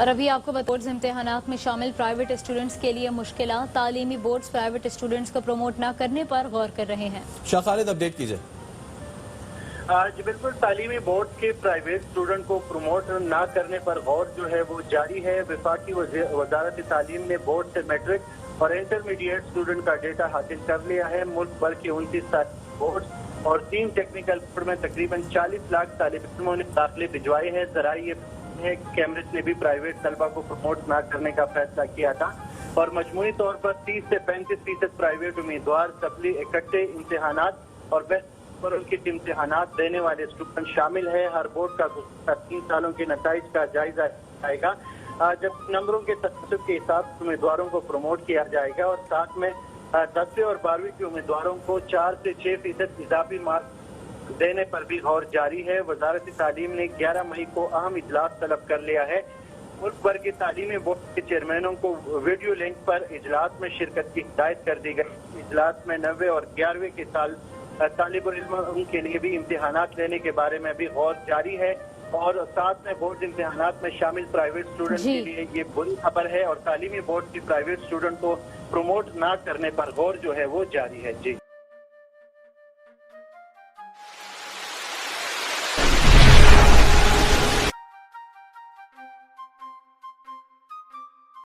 اور ابھی آپ کو بورڈز امتحانات میں شامل پرائیویٹ اسٹوڈنٹس کے لیے مشکلات، تعلیمی بورڈز پرائیویٹ اسٹوڈنٹس کو پروموٹ نہ کرنے پر غور کر رہے ہیں۔ شاہ خالد اپڈیٹ کیجئے۔ جی بالکل، تعلیمی بورڈ کے پرائیویٹ اسٹوڈنٹ کو پروموٹ نہ کرنے پر غور جو ہے وہ جاری ہے۔ وفاقی وزارت تعلیم نے بورڈ سے میٹرک اور انٹرمیڈیٹ اسٹوڈنٹ کا ڈیٹا حاصل کر لیا ہے۔ ملک بھر کے 29 بورڈ اور 3 ٹیکنیکل بورڈ میں تقریباً 40 لاکھ طالب علموں نے داخلے بھجوائے ہیں۔ ذرائع یہ ہے کہ کیمبرج نے بھی پرائیویٹ طلبہ کو پروموٹ نہ کرنے کا فیصلہ کیا تھا اور مجموعی طور پر 30 سے 35% پرائیویٹ امیدوار سپلی اکٹھے امتحانات اور پر ان کے امتحانات دینے والے اسٹوڈنٹ شامل ہیں۔ ہر بورڈ کا 3 سالوں کے نتائج کا جائزہ آئے گا، جب نمبروں کے تناسب کے حساب سے امیدواروں کو پروموٹ کیا جائے گا اور ساتھ میں 10ویں اور 12ویں کے امیدواروں کو 4 سے 6% اضافی مارکس دینے پر بھی غور جاری ہے۔ وزارت تعلیم نے 11 مئی کو اہم اجلاس طلب کر لیا ہے۔ ملک بھر کے تعلیمی بورڈ کے چیئرمینوں کو ویڈیو لنک پر اجلاس میں شرکت کی ہدایت کر دی گئی۔ اجلاس میں 9ویں اور 11ویں کے طالب علم کے لیے بھی امتحانات لینے کے بارے میں بھی غور جاری ہے اور ساتھ میں بورڈ امتحانات میں شامل پرائیویٹ اسٹوڈنٹ کے لیے یہ بری خبر ہے اور تعلیمی بورڈ کی پرائیویٹ اسٹوڈنٹ کو پروموٹ نہ کرنے پر غور جو ہے وہ جاری ہے۔ جی